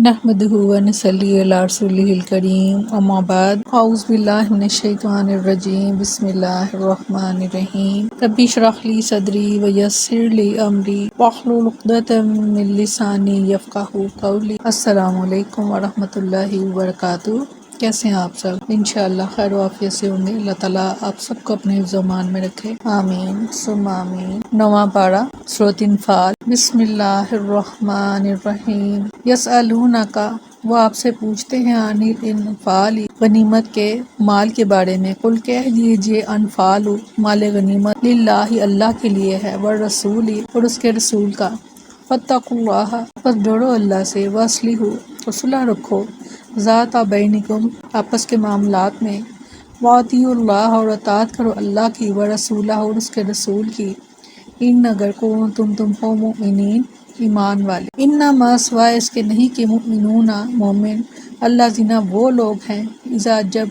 نحمدہ و نصلی علی رسولہ الکریم اما بعد اعوذ باللہ من الشیطان الرجیم بسم اللہ الرحمن الرحیم رب اشرح لی صدری ویسر لی امری واحلل عقدۃ من لسانی یفقہوا قولی۔ السلام علیکم ورحمۃ اللہ وبرکاتہ۔ کیسے ہیں آپ سب؟ انشاءاللہ خیر و عافیت سے ہوں گے۔ اللہ تعالیٰ آپ سب کو اپنے حفظ و امان میں رکھے، آمین ثم آمین۔ 9واں پارہ سورۃ انفال۔ بسم اللہ الرحمن الرحیم۔ یسألونک، وہ آپ سے پوچھتے ہیں، عن الانفال، غنیمت کے مال کے بارے میں۔ قل کہہ دیجئے، انفال مال غنیمت، للہ اللہ کے لیے ہے، والرسول اور اس کے رسول کا۔ فاتقوا اللہ، پس ڈرو اللہ سے، واصلحوا اور صلح رکھو، ذات بینکم آپس کے معاملات میں، واطیعوا اللہ اور اطاعت کرو اللہ کی، ورسولہ اور اس کے رسول کی، ان اگر تم ہو مؤمنین ایمان والے۔ انما سوائے اس کے نہیں کہ مؤمنون مومن، الذین وہ لوگ ہیں، اذا جب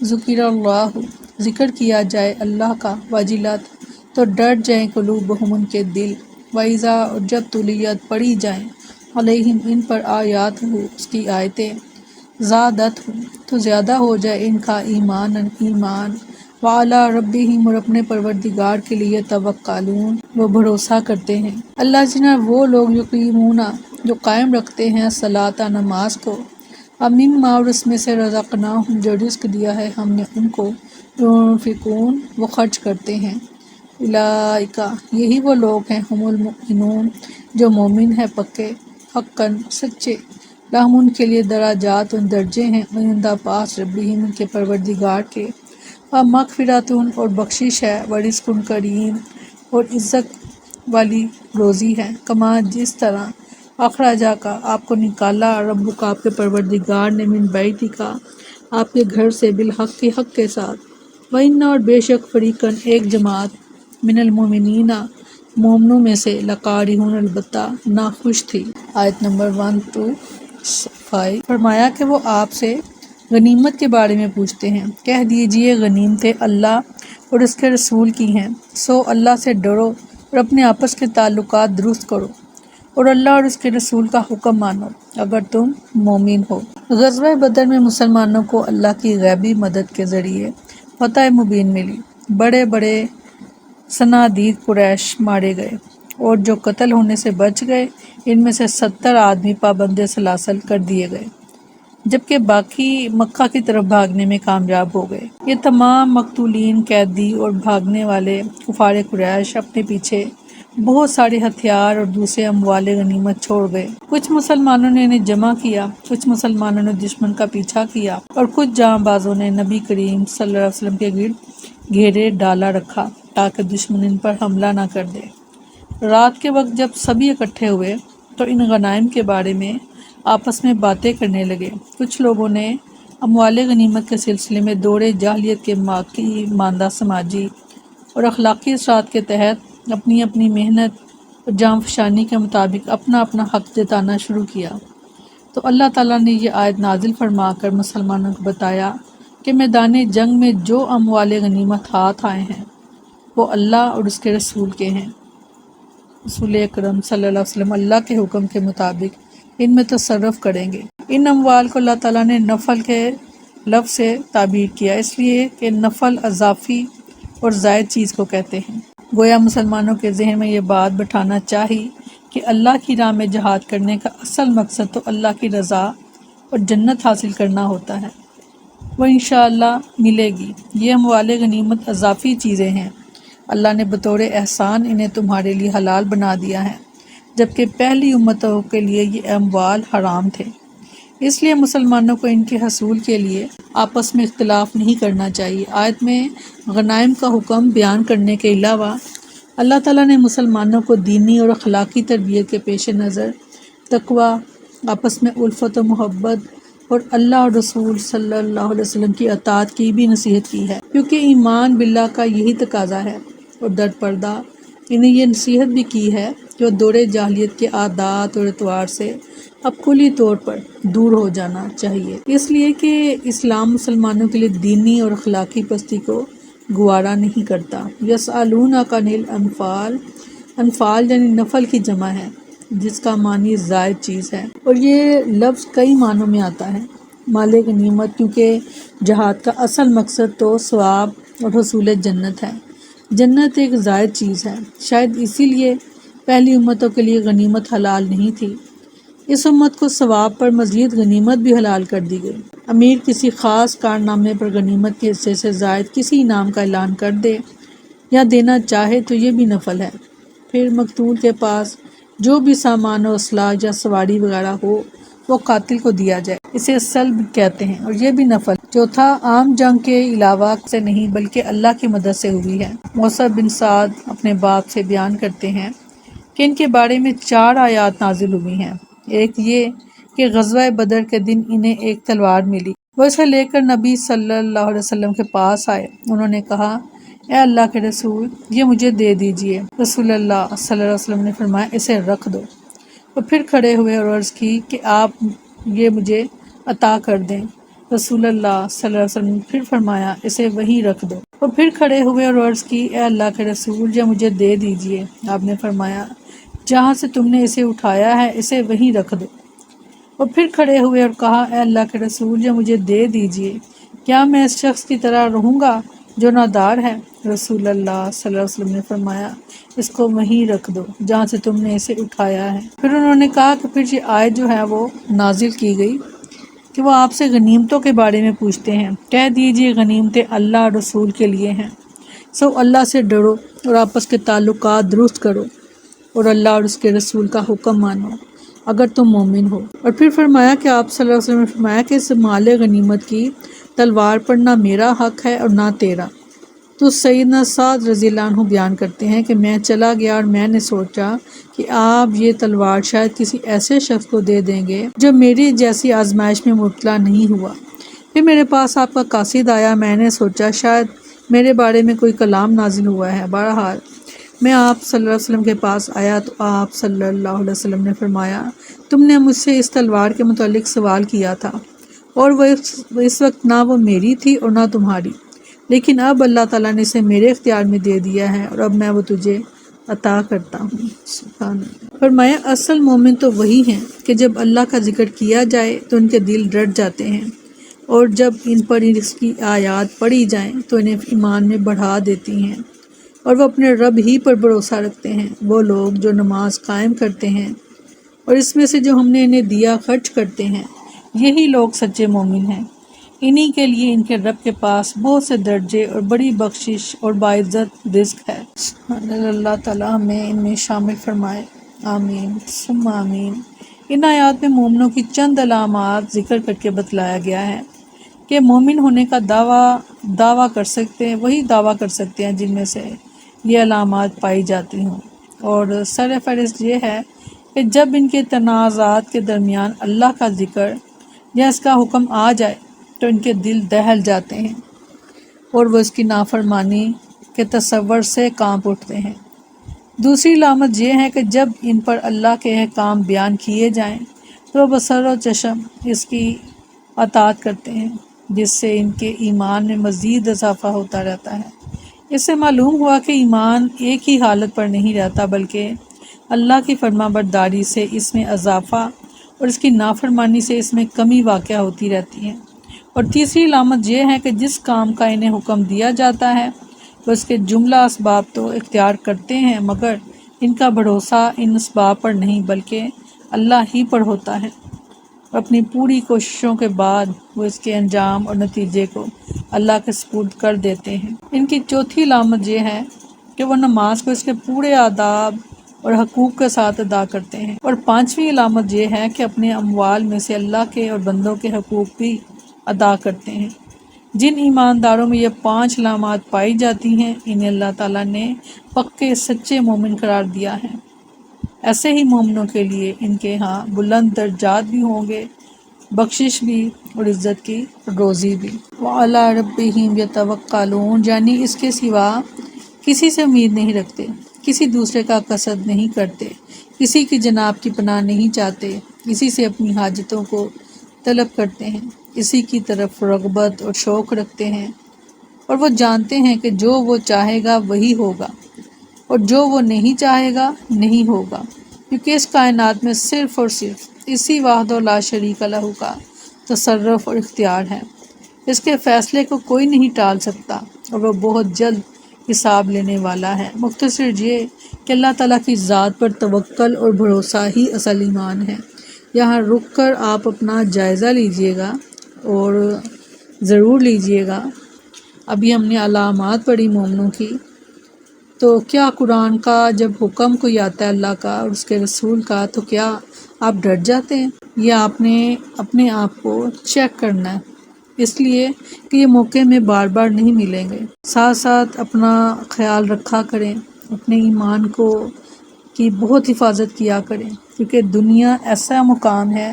ذکر اللہ ذکر کیا جائے اللہ کا، وجلت تو ڈر جائیں قلوبہم ان کے دل، واذا اور جب تلیت پڑھی جائیں علیہم ان پر آیات اس کی آیتیں، زادتہم تو زیادہ ہو جائے ان کا ایمان، وعلی ربہم اور اپنے پروردگار کے لیے توکلون وہ بھروسہ کرتے ہیں۔ اللہ جنہ وہ لوگ یقیمون جو قائم رکھتے ہیں الصلاۃ نماز کو، مما اور اس میں سے رزقناہم جو رزق دیا ہے ہم نے ان کو، ينفقون وہ خرچ کرتے ہیں، اولئک یہی وہ لوگ ہیں، ہم المؤمنون جو مومن ہیں پکے، حقا سچے، لہم ان کے لیے درجات ان درجے ہیں، عند پاس ربہم ان کے پروردگار کے، مغفرۃ اور بخشش ہے، ورزق کریم اور عزت والی روزی ہے، کما جس طرح اخرجا کا آپ کو نکالا ربک آپ کے پروردگار نے، من بیتک آپ کے گھر سے، بالحق حق کے ساتھ، وَإِنَّ اور بے شک فریقاً ایک جماعت، من المؤمنین مومنوں میں سے، لکارہون البتہ ناخوش تھی۔ آیت نمبر 1-5۔ فرمایا کہ وہ آپ سے غنیمت کے بارے میں پوچھتے ہیں، کہہ دیجئے غنیمتیں اللہ اور اس کے رسول کی ہیں، سو اللہ سے ڈرو اور اپنے آپس کے تعلقات درست کرو، اور اللہ اور اس کے رسول کا حکم مانو اگر تم مومن ہو۔ غزوہ بدر میں مسلمانوں کو اللہ کی غیبی مدد کے ذریعے فتح مبین ملی، بڑے بڑے صنادید قریش مارے گئے، اور جو قتل ہونے سے بچ گئے ان میں سے 70 آدمی پابند سلاسل کر دیے گئے، جبکہ باقی مکہ کی طرف بھاگنے میں کامیاب ہو گئے۔ یہ تمام مقتولین، قیدی اور بھاگنے والے کفار قریش اپنے پیچھے بہت سارے ہتھیار اور دوسرے اموال غنیمت چھوڑ گئے۔ کچھ مسلمانوں نے انہیں جمع کیا، کچھ مسلمانوں نے دشمن کا پیچھا کیا، اور کچھ جاں بازوں نے نبی کریم صلی اللہ علیہ وسلم کے گرد گھیرے ڈالا رکھا تاکہ دشمن ان پر حملہ نہ کر دے۔ رات کے وقت جب سبھی اکٹھے ہوئے تو ان غنائم کے بارے میں آپس میں باتیں کرنے لگے۔ کچھ لوگوں نے اموال غنیمت کے سلسلے میں دور جاہلیت کے ماندہ سماجی اور اخلاقی اثرات کے تحت اپنی اپنی محنت اور جان فشانی کے مطابق اپنا اپنا حق جتانا شروع کیا، تو اللہ تعالیٰ نے یہ آیت نازل فرما کر مسلمانوں کو بتایا کہ میدان جنگ میں جو اموال غنیمت ہاتھ آئے ہیں وہ اللہ اور اس کے رسول کے ہیں۔ رسول اکرم صلی اللہ علیہ وسلم اللہ کے حکم کے مطابق ان میں تصرف کریں گے۔ ان اموال کو اللہ تعالیٰ نے نفل کے لفظ سے تعبیر کیا، اس لیے کہ نفل اضافی اور زائد چیز کو کہتے ہیں۔ گویا مسلمانوں کے ذہن میں یہ بات بٹھانا چاہیے کہ اللہ کی راہ میں جہاد کرنے کا اصل مقصد تو اللہ کی رضا اور جنت حاصل کرنا ہوتا ہے، وہ انشاءاللہ ملے گی۔ یہ اموال غنیمت اضافی چیزیں ہیں، اللہ نے بطور احسان انہیں تمہارے لیے حلال بنا دیا ہے، جبکہ پہلی امتوں کے لیے یہ اموال حرام تھے، اس لیے مسلمانوں کو ان کے حصول کے لیے آپس میں اختلاف نہیں کرنا چاہیے۔ آیت میں غنائم کا حکم بیان کرنے کے علاوہ اللہ تعالیٰ نے مسلمانوں کو دینی اور اخلاقی تربیت کے پیش نظر تقوی، آپس میں الفت و محبت اور اللہ اور رسول صلی اللہ علیہ وسلم کی اطاعت کی بھی نصیحت کی ہے، کیونکہ ایمان باللہ کا یہی تقاضا ہے، اور در پردہ انہیں یہ نصیحت بھی کی ہے کہ وہ دور جاہلیت کے عادات اور اطوار سے اب کلی طور پر دور ہو جانا چاہیے، اس لیے کہ اسلام مسلمانوں کے لیے دینی اور اخلاقی پستی کو گوارا نہیں کرتا۔ یسألونک عن الانفال، انفال یعنی نفل کی جمع ہے، جس کا معنی زائد چیز ہے، اور یہ لفظ کئی معنوں میں آتا ہے۔ مال غنیمت، کیونکہ جہاد کا اصل مقصد تو ثواب اور حصول جنت ہے۔ جنت ایک زائد چیز ہے، شاید اسی لیے پہلی امتوں کے لیے غنیمت حلال نہیں تھی۔ اس امت کو ثواب پر مزید غنیمت بھی حلال کر دی گئی۔ امیر کسی خاص کارنامے پر غنیمت کے حصے سے زائد کسی انعام کا اعلان کر دے یا دینا چاہے تو یہ بھی نفل ہے۔ پھر مقتول کے پاس جو بھی سامان و اسلحہ یا سواری وغیرہ ہو وہ قاتل کو دیا جائے، اسے سلب کہتے ہیں، اور یہ بھی نفل۔ چوتھا، عام جنگ کے علاوہ سے نہیں بلکہ اللہ کی مدد سے ہوئی ہے۔ موسیٰ بن سعد اپنے باپ سے بیان کرتے ہیں کہ ان کے بارے میں 4 آیات نازل ہوئی ہیں۔ ایک یہ کہ غزوہ بدر کے دن انہیں ایک تلوار ملی، وہ اسے لے کر نبی صلی اللہ علیہ وسلم کے پاس آئے۔ انہوں نے کہا، اے اللہ کے رسول، یہ مجھے دے دیجئے۔ رسول اللہ صلی اللہ علیہ وسلم نے فرمایا، اسے رکھ دو۔ وہ پھر کھڑے ہوئے اور عرض کی کہ آپ یہ مجھے عطا کر دیں۔ رسول اللہ صلی اللہ علیہ وسلم نے پھر فرمایا، اسے وہیں رکھ دو۔ وہ پھر کھڑے ہوئے اور عرض کی، اے اللہ کے رسول، یہ مجھے دے دیجئے۔ آپ نے فرمایا، جہاں سے تم نے اسے اٹھایا ہے اسے وہیں رکھ دو۔ وہ پھر کھڑے ہوئے اور کہا، اے اللہ کے رسول، یہ مجھے دے دیجئے۔ کیا میں اس شخص کی طرح رہوں گا جو نادار ہے؟ رسول اللہ صلی اللہ علیہ وسلم نے فرمایا، اس کو وہیں رکھ دو جہاں سے تم نے اسے اٹھایا ہے۔ پھر انہوں نے کہا کہ پھر یہ آیت جو ہے وہ نازل کی گئی کہ وہ آپ سے غنیمتوں کے بارے میں پوچھتے ہیں۔ کہہ دیجئے غنیمتیں اللہ اور رسول کے لیے ہیں، سو اللہ سے ڈرو اور آپس کے تعلقات درست کرو اور اللہ اور اس کے رسول کا حکم مانو اگر تم مومن ہو۔ اور پھر فرمایا کہ آپ صلی اللہ علیہ وسلم نے فرمایا کہ اس مال غنیمت کی تلوار پر نہ میرا حق ہے اور نہ تیرا۔ تو سیدنا سعد رضی اللہ عنہ بیان کرتے ہیں کہ میں چلا گیا اور میں نے سوچا کہ آپ یہ تلوار شاید کسی ایسے شخص کو دے دیں گے جو میری جیسی آزمائش میں مبتلا نہیں ہوا۔ پھر میرے پاس آپ کا قاصد آیا، میں نے سوچا شاید میرے بارے میں کوئی کلام نازل ہوا ہے۔ بہرحال میں آپ صلی اللہ علیہ وسلم کے پاس آیا تو آپ صلی اللہ علیہ وسلم نے فرمایا، تم نے مجھ سے اس تلوار کے متعلق سوال کیا تھا، اور وہ اس وقت نہ وہ میری تھی اور نہ تمہاری، لیکن اب اللہ تعالیٰ نے اسے میرے اختیار میں دے دیا ہے اور اب میں وہ تجھے عطا کرتا ہوں۔ سبحان اللہ۔ فرمایا، اصل مومن تو وہی ہیں کہ جب اللہ کا ذکر کیا جائے تو ان کے دل ڈٹ جاتے ہیں، اور جب ان پر اس کی آیات پڑھی جائیں تو انہیں ایمان میں بڑھا دیتی ہیں، اور وہ اپنے رب ہی پر بھروسہ رکھتے ہیں۔ وہ لوگ جو نماز قائم کرتے ہیں اور اس میں سے جو ہم نے انہیں دیا خرچ کرتے ہیں، یہی لوگ سچے مومن ہیں۔ انہی کے لیے ان کے رب کے پاس بہت سے درجے اور بڑی بخشش اور باعزت رزق ہے۔ اللہ تعالیٰ ہمیں ان میں شامل فرمائے، آمین ثم آمین۔ ان آیات میں مومنوں کی چند علامات ذکر کر کے بتلایا گیا ہے کہ مومن ہونے کا دعویٰ کر سکتے ہیں، وہی دعویٰ کر سکتے ہیں جن میں سے یہ علامات پائی جاتی ہوں، اور سر فہرست یہ ہے کہ جب ان کے تنازعات کے درمیان اللہ کا ذکر یا اس کا حکم آ جائے تو ان کے دل دہل جاتے ہیں اور وہ اس کی نافرمانی کے تصور سے کانپ اٹھتے ہیں۔ دوسری علامت یہ ہے کہ جب ان پر اللہ کے احکام بیان کیے جائیں تو وہ بصر و چشم اس کی اطاعت کرتے ہیں، جس سے ان کے ایمان میں مزید اضافہ ہوتا رہتا ہے۔ اس سے معلوم ہوا کہ ایمان ایک ہی حالت پر نہیں رہتا، بلکہ اللہ کی فرما برداری سے اس میں اضافہ اور اس کی نافرمانی سے اس میں کمی واقع ہوتی رہتی ہے۔ اور تیسری علامت یہ ہے کہ جس کام کا انہیں حکم دیا جاتا ہے وہ اس کے جملہ اسباب تو اختیار کرتے ہیں، مگر ان کا بھروسہ ان اسباب پر نہیں بلکہ اللہ ہی پر ہوتا ہے، اور اپنی پوری کوششوں کے بعد وہ اس کے انجام اور نتیجے کو اللہ کے سپرد کر دیتے ہیں۔ ان کی چوتھی علامت یہ ہے کہ وہ نماز کو اس کے پورے آداب اور حقوق کے ساتھ ادا کرتے ہیں۔ اور پانچویں علامت یہ ہے کہ اپنے اموال میں سے اللہ کے اور بندوں کے حقوق بھی ادا کرتے ہیں۔ جن ایمانداروں میں یہ 5 علامات پائی جاتی ہیں انہیں اللہ تعالیٰ نے پکے سچے مومن قرار دیا ہے۔ ایسے ہی مومنوں کے لیے ان کے ہاں بلند درجات بھی ہوں گے، بخشش بھی اور عزت کی روزی بھی۔ وَعَلَىٰ رَبِّهِمْ يَتَوَكَّلُونَ، یعنی اس کے سوا کسی سے امید نہیں رکھتے، کسی دوسرے کا قصد نہیں کرتے، کسی کی جناب کی پناہ نہیں چاہتے، کسی سے اپنی حاجتوں کو طلب کرتے ہیں، اسی کی طرف رغبت اور شوق رکھتے ہیں، اور وہ جانتے ہیں کہ جو وہ چاہے گا وہی ہوگا، اور جو وہ نہیں چاہے گا نہیں ہوگا۔ کیونکہ اس کائنات میں صرف اور صرف اسی واحد و لا شریک لہ کا تصرف اور اختیار ہے۔ اس کے فیصلے کو کوئی نہیں ٹال سکتا اور وہ بہت جلد حساب لینے والا ہے۔ مختصر یہ کہ اللہ تعالیٰ کی ذات پر توکل اور بھروسہ ہی اصل ایمان ہے۔ یہاں رک کر آپ اپنا جائزہ لیجئے گا اور ضرور لیجئے گا۔ ابھی ہم نے علامات پڑھی مومنوں کی، تو کیا قرآن کا جب حکم کوئی آتا ہے اللہ کا اور اس کے رسول کا تو کیا آپ ڈر جاتے ہیں؟ یا آپ نے اپنے آپ کو چیک کرنا ہے، اس لیے کہ یہ موقع میں بار بار نہیں ملیں گے۔ ساتھ ساتھ اپنا خیال رکھا کریں، اپنے ایمان کی بہت حفاظت کیا کریں، کیونکہ دنیا ایسا مقام ہے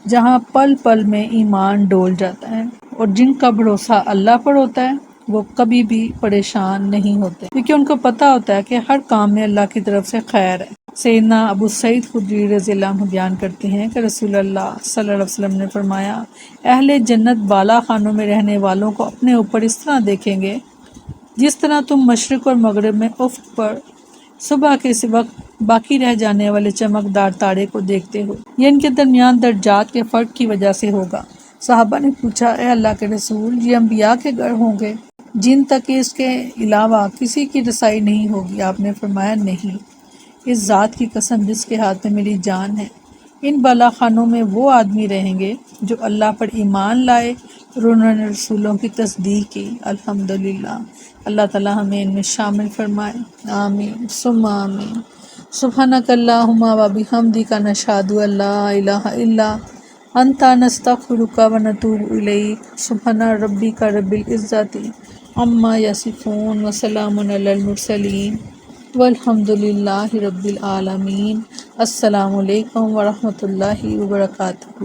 جہاں پل پل میں ایمان ڈول جاتا ہے، اور جن کا بھروسہ اللہ پر ہوتا ہے وہ کبھی بھی پریشان نہیں ہوتے، کیونکہ ان کو پتہ ہوتا ہے کہ ہر کام میں اللہ کی طرف سے خیر ہے۔ سیدنا ابو سعید خدری رضی اللہ عنہ بیان کرتے ہیں کہ رسول اللہ صلی اللہ علیہ وسلم نے فرمایا، اہل جنت بالا خانوں میں رہنے والوں کو اپنے اوپر اس طرح دیکھیں گے جس طرح تم مشرق اور مغرب میں افق پر صبح کے وقت باقی رہ جانے والے چمکدار تارے کو دیکھتے ہو۔ یہ ان کے درمیان درجات کے فرق کی وجہ سے ہوگا۔ صحابہ نے پوچھا، اے اللہ کے رسول، یہ انبیاء کے گھر ہوں گے جن تک اس کے علاوہ کسی کی رسائی نہیں ہوگی؟ آپ نے فرمایا، نہیں، اس ذات کی قسم جس کے ہاتھ میں میری جان ہے، ان بالا خانوں میں وہ آدمی رہیں گے جو اللہ پر ایمان لائے اور انہوں نے رسولوں کی تصدیق کی۔ الحمدللہ، اللہ تعالی ہمیں ان میں شامل فرمائے، آمین ثم آمین۔ سبحانک اللہم و بحمدک نشہد ان لا الہ الا انت نستغفرک و نتوب الیک۔ سبحان ربک رب العزت عما یصفون وسلام علی المرسلین والحمد للہ رب العالمین۔ السلام علیکم ورحمۃ اللہ وبرکاتہ۔